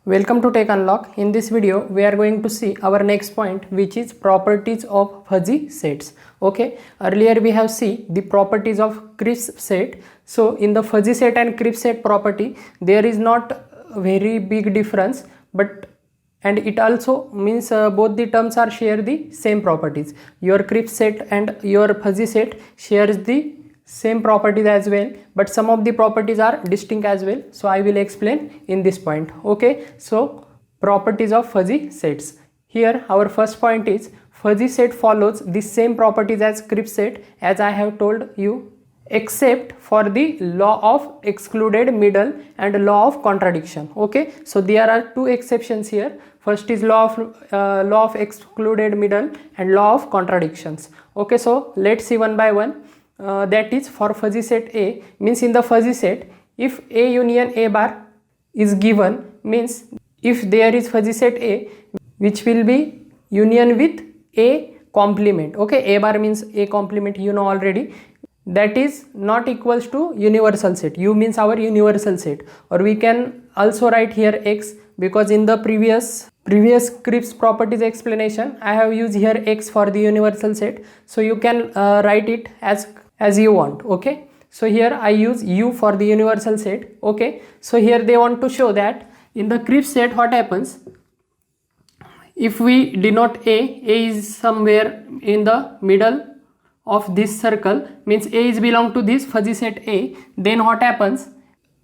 Welcome to Tech Unlock. In this video, we are going to see our next point, which is properties of fuzzy sets. Okay, earlier we have seen the properties of crisp set. So in the fuzzy set and crisp set property, there is not a very big difference, but and it also means both the terms are share the same properties. Your crisp set and your fuzzy set shares the same properties as well, but some of the properties are distinct as well, so I will explain in this point. Okay, so properties of fuzzy sets. Here our first point is fuzzy set follows the same properties as crisp set, as I have told you, except for the law of excluded middle and law of contradiction. Okay, so there are two exceptions here. First is law of excluded middle and law of contradictions. Okay, so let's see one by one. That is, for fuzzy set A, means in the fuzzy set, if A union A bar is given, means if there is fuzzy set A which will be union with A complement. Okay, A bar means A complement, you know already, that is not equals to universal set. U means our universal set, or we can also write here X, because in the previous crisp properties explanation I have used here X for the universal set, so you can write it as you want. Okay, so here I use U for the universal set. Okay, so here they want to show that in the crisp set what happens if we denote A is somewhere in the middle of this circle, means A is belong to this fuzzy set A, then what happens,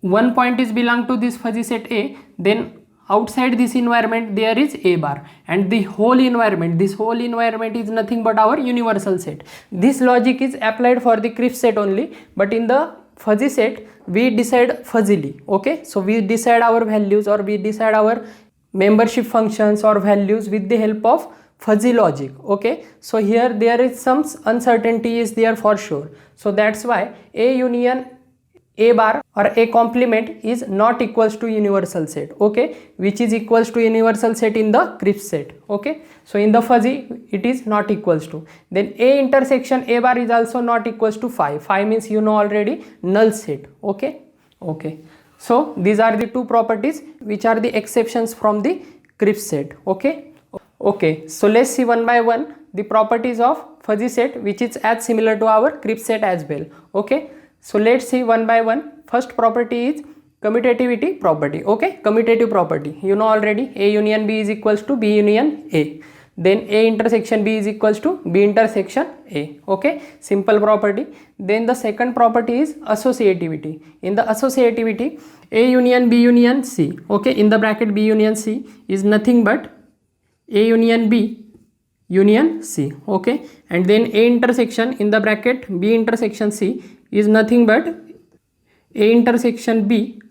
one point is belong to this fuzzy set A, then outside this environment there is A bar, and this whole environment is nothing but our universal set. This logic is applied for the crisp set only, but in the fuzzy set we decide fuzzily. Okay, so we decide our values, or we decide our membership functions or values with the help of fuzzy logic. Okay, so here there is some uncertainty is there for sure, so that's why A union A bar or A complement is not equals to universal set. Okay, which is equals to universal set in the crisp set. Okay, so in the fuzzy it is not equals to. Then A intersection A bar is also not equals to phi. Phi means you know already null set. Okay, so these are the two properties which are the exceptions from the crisp set. Okay, so let's see one by one the properties of fuzzy set, which is as similar to our crisp set as well. Okay, so let's see one by one. First property is commutativity property. Okay, commutative property, you know already, A union B is equals to B union A, then A intersection B is equals to B intersection A. Okay, simple property. Then the second property is associativity. In the associativity, A union B union C, okay, in the bracket B union C is nothing but A union B union C. Okay, and then A intersection in the bracket B intersection C is nothing but A intersection B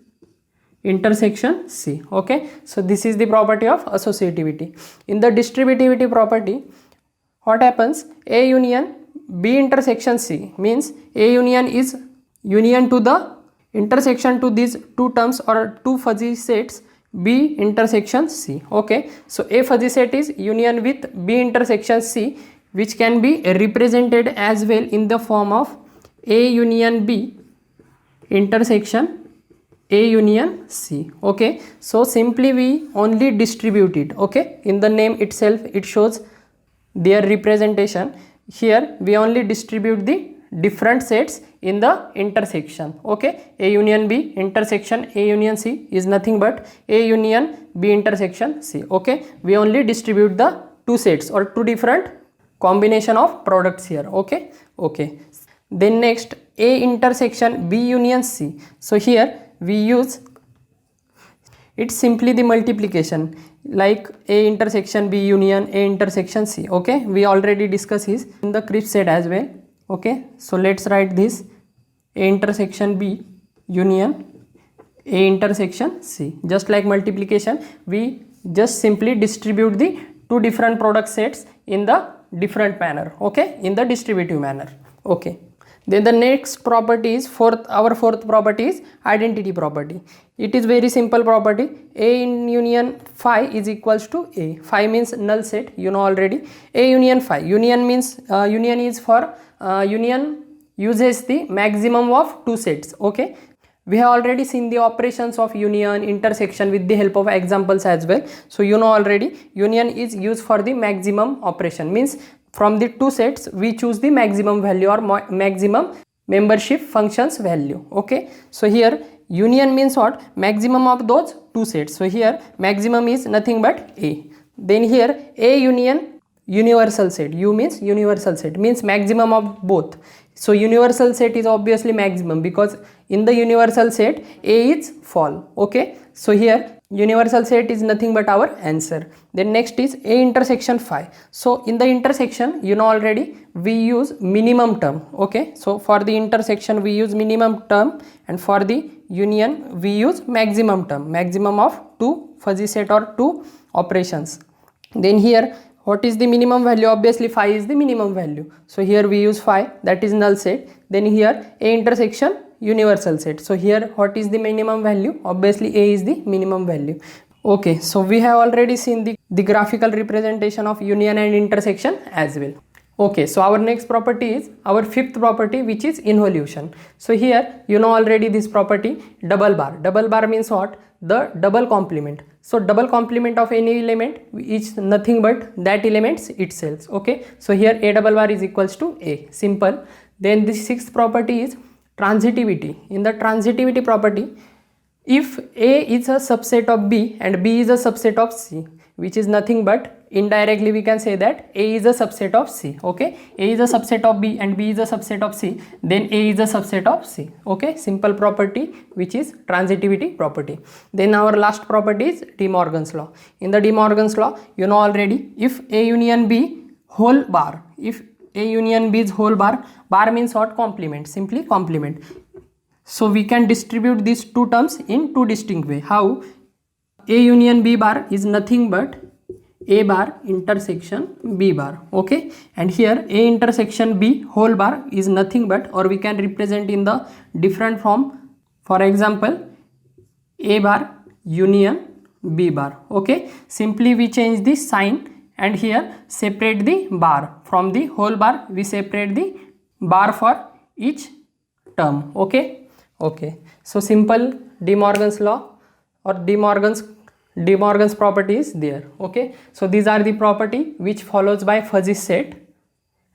intersection C. Okay, so this is the property of associativity. In the distributivity property, what happens, A union B intersection C means A union is union to the intersection to these two terms or two fuzzy sets B intersection C. Okay, so A fuzzy set is union with B intersection C, which can be represented as well in the form of A union B intersection A union C. Okay, so simply we only distribute it. Okay, in the name itself it shows their representation. Here we only distribute the different sets in the intersection. Okay, A union B intersection A union C is nothing but A union B intersection C. Okay, we only distribute the two sets or two different combination of products here. Okay, then next, A intersection B union C. So here we use, it's simply the multiplication, like A intersection B union A intersection C. Okay, we already discussed this in the crisp set as well. Okay, so let's write this A intersection B union A intersection C. Just like multiplication, we just simply distribute the two different product sets in the different manner. Okay, in the distributive manner. Okay, then the next property is our fourth property is identity property. It is very simple property. A in union phi is equals to A. Phi means null set, you know already. A union phi, union means union is for union uses the maximum of two sets. Okay, we have already seen the operations of union, intersection with the help of examples as well. So you know already union is used for the maximum operation, means from the two sets we choose the maximum value or maximum membership functions value. Okay, so here union means what? Maximum of those two sets. So here maximum is nothing but A. Then here A union universal set, U means universal set, means maximum of both. So universal set is obviously maximum because in the universal set A is fall. Okay, so here universal set is nothing but our answer. Then next is A intersection phi. So in the intersection, you know already, we use minimum term. Okay, so for the intersection we use minimum term, and for the union we use maximum term, maximum of two fuzzy set or two operations. Then here what is the minimum value? Obviously phi is the minimum value, so here we use phi, that is null set. Then here A intersection universal set. So here what is the minimum value? Obviously A is the minimum value. Okay, so we have already seen the graphical representation of union and intersection as well. Okay, so our next property is our fifth property, which is involution. So here you know already this property, double bar. Double bar means what? The double complement. So double complement of any element is nothing but that element's itself. Okay, so here A double bar is equals to A, simple. Then the sixth property is transitivity. In the transitivity property, if A is a subset of B and B is a subset of C, which is nothing but indirectly we can say that A is a subset of C. Okay, A is a subset of B and B is a subset of C, then A is a subset of C. Okay, simple property, which is transitivity property. Then our last property is De Morgan's law. In the De Morgan's law, you know already, if A union B whole bar, if A union B is whole bar, bar means what? Complement, simply complement. So we can distribute these two terms in two distinct way. How? A union B bar is nothing but A bar intersection B bar. Okay, and here A intersection B whole bar is nothing but, or we can represent in the different form. For example, A bar union B bar. Okay, simply we change the sign and here separate the bar from the whole bar. We separate the bar for each term. Okay, okay, so simple De Morgan's law or De Morgan's property is there. Okay, so these are the property which follows by fuzzy set,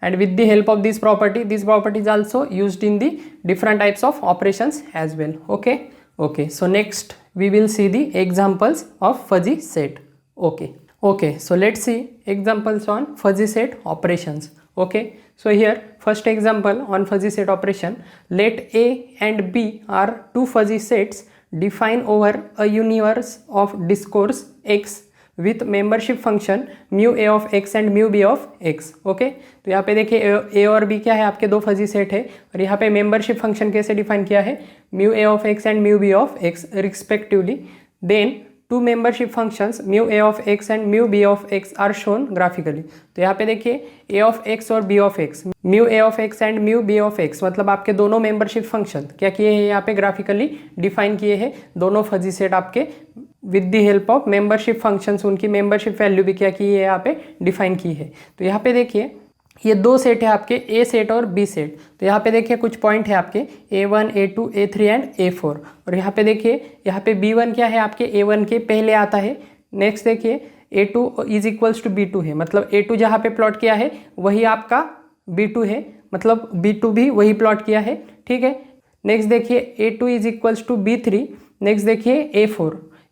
and with the help of this property is also used in the different types of operations as well. Okay, okay, so next we will see the examples of fuzzy set. Okay, okay, so let's see examples on fuzzy set operations. Okay, so here first example on fuzzy set operation, let A and B are two fuzzy sets defined over a universe of discourse X with membership function mu A of X and mu B of X. Okay, तो यहाँ पे देखिए A और B क्या है, आपके दो fuzzy set है, और यहाँ पे मेंबरशिप फंक्शन कैसे डिफाइन किया है, mu A of X and mu B of X respectively. Then two membership functions mu A of X and mu B of X are shown graphically. तो यहाँ पे देखिए A of X और B of X, mu A of X and mu B of X, मतलब आपके दोनों membership function क्या किए हैं यहाँ पे ग्राफिकली डिफाइन किए हैं. दोनों फजी सेट आपके with the help of membership functions उनकी मेंबरशिप वैल्यू भी क्या की है यहाँ पे डिफाइन की है. तो यहाँ पे देखिए ये दो सेट है आपके ए सेट और बी सेट. तो यहाँ पे देखिए कुछ पॉइंट है आपके A1, A2, A3 and A4, और यहाँ पे देखिए यहाँ पे B1 क्या है आपके A1 के पहले आता है. नेक्स्ट देखिए A2 is equals to B2 है, मतलब A2 जहाँ पे प्लॉट किया है वही आपका B2 है, मतलब B2 भी वही प्लॉट किया है. ठीक है, नेक्स्ट देखिए A2 is equals to B3. Next देखिए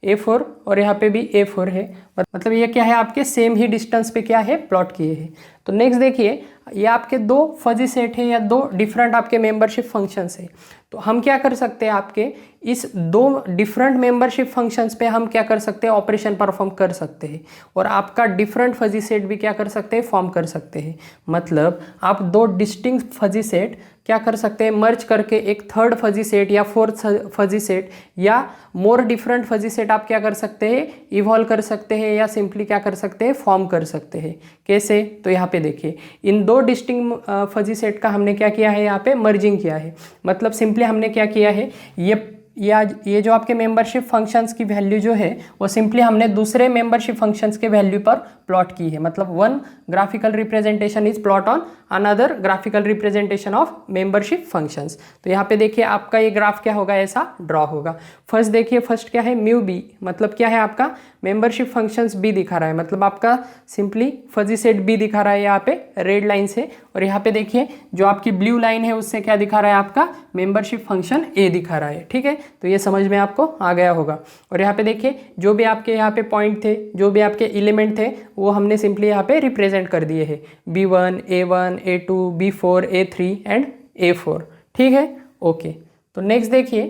A4 और यहाँ पे भी A4 है, मतलब ये क्या है आपके सेम ही डिस्टेंस पे क्या है प्लॉट किए हैं. तो नेक्स्ट देखिए ये आपके दो फजी सेट है या दो डिफरेंट आपके मेंबरशिप फंक्शंस है. तो हम क्या कर सकते हैं, आपके इस दो डिफरेंट मेंबरशिप फंक्शंस पे हम क्या कर सकते हैं, ऑपरेशन परफॉर्म कर सकते हैं, और आपका डिफरेंट फजी सेट भी क्या कर सकते हैं, फॉर्म कर सकते हैं. मतलब आप दो डिस्टिंक्ट फजी सेट क्या कर सकते हैं, मर्ज करके एक थर्ड फजी सेट या फोर्थ फजी सेट या मोर डिफरेंट फजी सेट आप क्या कर सकते हैं, इवॉल्व कर सकते हैं, या सिंपली क्या कर सकते हैं, फॉर्म कर सकते हैं. कैसे, तो यहाँ पे देखिए इन दो डिस्टिंक्ट फजी सेट का हमने क्या किया है, यहाँ पे मर्जिंग किया है. मतलब सिंपली हमने क्या किया है, ये ये जो आपके मेंबरशिप फंक्शंस की वैल्यू जो है वो सिंपली हमने दूसरे मेंबरशिप फंक्शंस के वैल्यू पर प्लॉट की है। मतलब one graphical representation is plot on another graphical representation of membership functions. तो यहाँ पे देखिए आपका ये ग्राफ क्या होगा, ऐसा ड्रॉ होगा। फर्स्ट देखिए, फर्स्ट क्या है, म्यू बी, मतलब क्या है आपका मेंबरशिप फंक्शंस बी दिखा रहा है, मतलब आपका सिंपली फजी सेट बी दिखा रहा है यहाँ पे रेड लाइन से। और यहाँ पे देखिए जो आपकी ब्लू लाइन है उससे क्या दिखा रहा है, आपका मेंबरशिप फंक्शन ए दिखा रहा है। ठीक है, तो ये समझ में आपको आ गया होगा। और यहाँ पे देखिए जो भी आपके यहाँ पे पॉइंट थे, जो भी आपके एलिमेंट थे, वो हमने सिंपली यहाँ पे रिप्रेजेंट कर दिए हैं, B1, A1, A2, B4, A3 and A4। ठीक है, ओके। तो नेक्स्ट देखिए,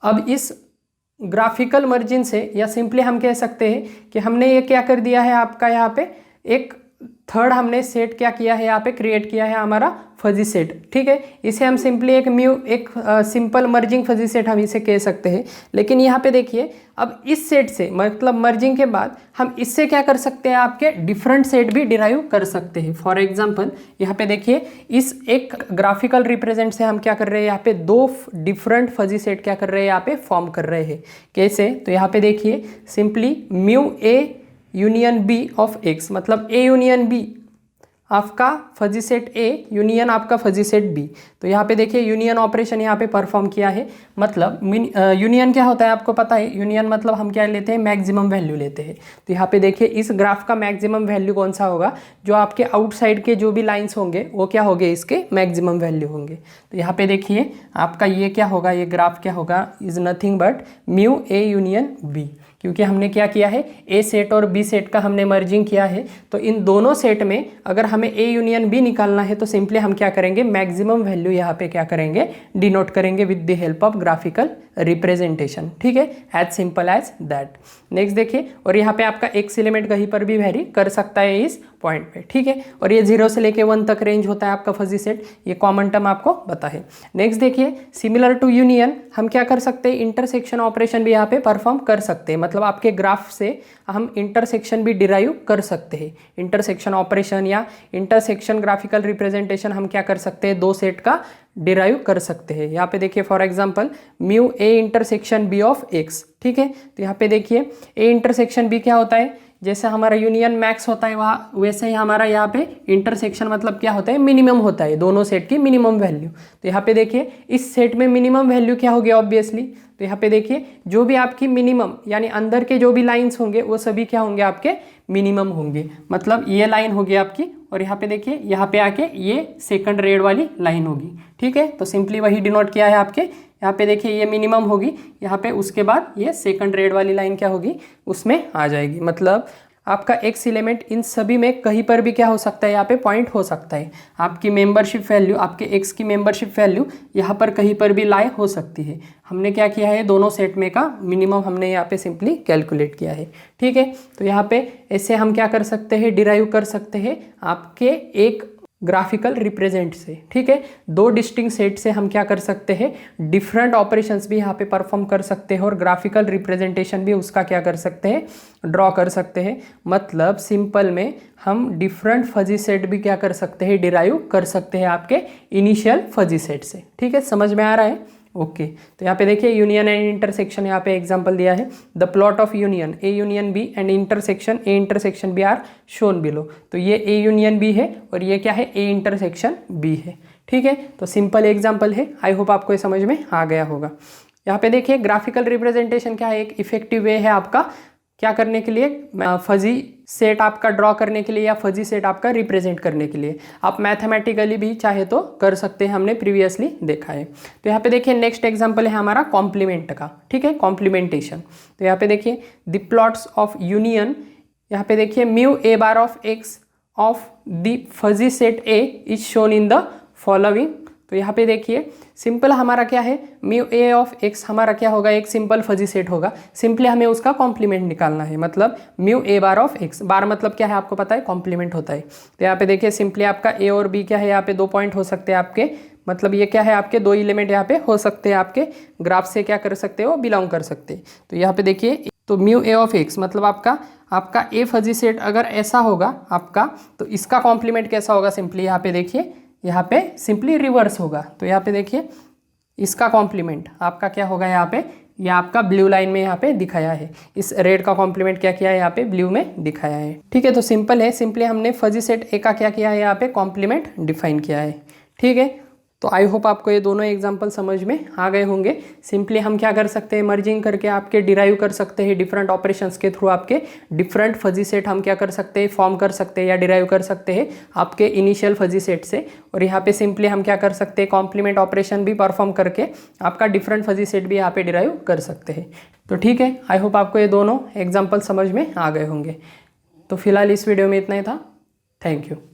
अब इस ग्राफिकल मर्जिन से या सिंपली हम कह सकते हैं कि हमने ये क्या कर दिया है, आपका यहाँ पे एक थर्ड हमने सेट क्या किया है, यहाँ पे क्रिएट किया है हमारा फजी सेट। ठीक है, इसे हम सिंपली एक सिंपल मर्जिंग फजी सेट हम इसे कह सकते हैं। लेकिन यहाँ पे देखिए अब इस सेट से मतलब मर्जिंग के बाद हम इससे क्या कर सकते हैं, आपके डिफरेंट सेट भी डिराइव कर सकते हैं। फॉर एग्जांपल यहाँ पे देखिए इस एक ग्राफिकल रिप्रेजेंट से हम क्या कर रहे हैं, यहाँ पे दो डिफरेंट फजी सेट क्या कर रहे हैं, यहाँ पे फॉर्म कर रहे हैं। कैसे, तो यहाँ पे देखिए simply mu A union B of X, मतलब ए यूनियन बी आपका फजी सेट ए यूनियन आपका फजी सेट बी। तो यहाँ पे देखिए यूनियन ऑपरेशन यहाँ पे परफॉर्म किया है। मतलब यूनियन क्या होता है आपको पता है, यूनियन मतलब हम क्या लेते हैं, मैक्सिमम वैल्यू लेते हैं। तो यहाँ पे देखिए इस ग्राफ का मैक्सिमम वैल्यू कौन सा होगा, जो आपके आउटसाइड के जो भी लाइंस होंगे वो क्या होंगे, इसके मैक्सिमम वैल्यू होंगे। तो यहाँ पे देखिए आपका ये क्या होगा, ये ग्राफ क्या होगा, is nothing but mu A union B, क्योंकि हमने क्या किया है, ए सेट और बी सेट का हमने मर्जिंग किया है। तो इन दोनों सेट में अगर हमें ए यूनियन बी निकालना है तो सिंपली हम क्या करेंगे, मैक्सिमम वैल्यू यहाँ पे क्या करेंगे, डिनोट करेंगे with the help of graphical representation. ठीक है, as simple as that. Next देखिए, और यहाँ पे आपका एक्स एलिमेंट कहीं पर भी वेरी कर सकता है इस पॉइंट पे। ठीक है, और ये 0 से लेके 1 तक रेंज होता है आपका फजी सेट, ये कॉमन टर्म आपको पता है। नेक्स्ट देखिए, सिमिलर टू यूनियन हम क्या कर सकते हैं, इंटरसेक्शन ऑपरेशन भी यहाँ पे परफॉर्म कर सकते हैं। मतलब आपके ग्राफ से हम इंटरसेक्शन भी डिराइव कर सकते हैं। इंटरसेक्शन ऑपरेशन या इंटरसेक्शन ग्राफिकल रिप्रेजेंटेशन हम क्या कर सकते हैं, दो सेट का डिराइव कर सकते हैं। यहाँ पे देखिए for example mu A intersection B of X. ठीक है, तो यहाँ पे देखिए ए इंटरसेक्शन बी क्या होता है, जैसे हमारा यूनियन मैक्स होता है वहाँ, वैसे ही हमारा यहाँ पे इंटरसेक्शन मतलब क्या होता है, मिनिमम होता है, दोनों सेट की मिनिमम वैल्यू। तो यहाँ पे देखिए इस सेट में मिनिमम वैल्यू क्या होगी ऑब्वियसली, तो यहाँ पे देखिए जो भी आपकी मिनिमम यानी अंदर के जो भी लाइंस होंगे वो सभी क्या होंगे, आपके मिनिमम होंगे। मतलब ये लाइन होगी आपकी, और यहाँ पे देखिए यहाँ पे आके ये सेकंड रेड वाली लाइन होगी। ठीक है, तो सिंपली वही डिनोट किया है आपके, यहाँ पे देखिए ये मिनिमम होगी यहाँ पे, उसके बाद ये सेकंड रेड वाली लाइन क्या होगी, उसमें आ जाएगी। मतलब आपका एक्स एलिमेंट इन सभी में कहीं पर भी क्या हो सकता है, यहाँ पे पॉइंट हो सकता है। आपकी मेंबरशिप वैल्यू, आपके एक्स की मेंबरशिप वैल्यू यहाँ पर कहीं पर भी लाई हो सकती है। हमने क्या किया है, दोनों सेट में का मिनिमम हमने यहाँ पे सिंपली कैलकुलेट किया है। ठीक है, तो यहाँ पे ऐसे हम क्या कर सकते हैं, डिराइव कर सकते हैं आपके एक ग्राफिकल रिप्रेजेंट से। ठीक है, दो डिस्टिंक्ट सेट से हम क्या कर सकते हैं, डिफरेंट ऑपरेशंस भी यहाँ पे परफॉर्म कर सकते हैं और ग्राफिकल रिप्रेजेंटेशन भी उसका क्या कर सकते हैं, ड्रॉ कर सकते हैं। मतलब सिंपल में हम डिफरेंट फजी सेट भी क्या कर सकते हैं, डिराइव कर सकते हैं आपके इनिशियल फजी सेट से। ठीक है, समझ में आ रहा है, ओके। तो यहाँ पे देखिए यूनियन एंड इंटरसेक्शन यहाँ पे एग्जांपल दिया है, the plot of union A union B and intersection A intersection B are shown below. तो ये ए यूनियन बी है और ये क्या है, ए इंटरसेक्शन बी है। ठीक है, तो सिंपल एग्जांपल है, आई होप आपको ये समझ में आ गया होगा। यहाँ पे देखिए ग्राफिकल रिप्रेजेंटेशन क्या है, एक इफेक्टिव वे है आपका क्या करने के लिए, फजी सेट आपका ड्रॉ करने के लिए या फजी सेट आपका रिप्रेजेंट करने के लिए। आप मैथमेटिकली भी चाहे तो कर सकते हैं, हमने प्रीवियसली देखा है। तो यहाँ पे देखिए नेक्स्ट एग्जांपल है हमारा कॉम्प्लीमेंट का। ठीक है, कॉम्प्लीमेंटेशन। तो यहाँ पे देखिए द प्लॉट्स ऑफ यूनियन, यहाँ पे देखिए mu A bar of x of the fuzzy set A is shown in the following. तो यहाँ पे देखिए सिंपल हमारा क्या है, म्यू ए ऑफ एक्स हमारा क्या होगा, एक सिंपल फजी सेट होगा। सिंपली हमें उसका कॉम्प्लीमेंट निकालना है। मतलब mu A bar of X, bar मतलब क्या है आपको पता है, कॉम्प्लीमेंट होता है। तो यहाँ पे देखिए सिंपली आपका ए और बी क्या है, यहाँ पे 2 पॉइंट हो सकते हैं आपके। मतलब ये क्या है, आपके 2 एलिमेंट यहाँ पे हो सकते हैं, आपके ग्राफ से क्या कर सकते हो, बिलोंग कर सकते हैं। तो यहाँ पे देखिए तो म्यू ए ऑफ एक्स मतलब आपका ए फजी सेट अगर ऐसा होगा आपका, तो इसका कॉम्प्लीमेंट कैसा होगा, सिंपली यहाँ पे देखिए यहाँ पे सिंपली रिवर्स होगा। तो यहाँ पे देखिए इसका कॉम्प्लीमेंट आपका क्या होगा यहाँ पे, ये आपका ब्लू लाइन में यहाँ पे दिखाया है, इस रेड का कॉम्प्लीमेंट क्या किया है यहाँ पे ब्लू में दिखाया है। ठीक है, तो सिंपल है, सिंपली हमने फजी सेट ए का क्या किया है यहाँ पे कॉम्प्लीमेंट डिफाइन किया है। ठीक है, तो आई होप आपको ये दोनों एग्जांपल समझ में आ गए होंगे। सिंपली हम क्या कर सकते हैं, मर्जिंग करके आपके डिराइव कर सकते हैं, डिफरेंट ऑपरेशंस के थ्रू आपके डिफरेंट फजी सेट हम क्या कर सकते हैं, फॉर्म कर सकते हैं या डिराइव कर सकते हैं आपके इनिशियल फजी सेट से। और यहाँ पे सिंपली हम क्या कर सकते हैं, कॉम्प्लीमेंट ऑपरेशन भी परफॉर्म करके आपका डिफरेंट फजी सेट भी यहाँ पे डिराइव कर सकते हैं। तो ठीक है, आई होप आपको ये दोनों एग्जाम्पल समझ में आ गए होंगे। तो फिलहाल इस वीडियो में इतना ही था। Thank you.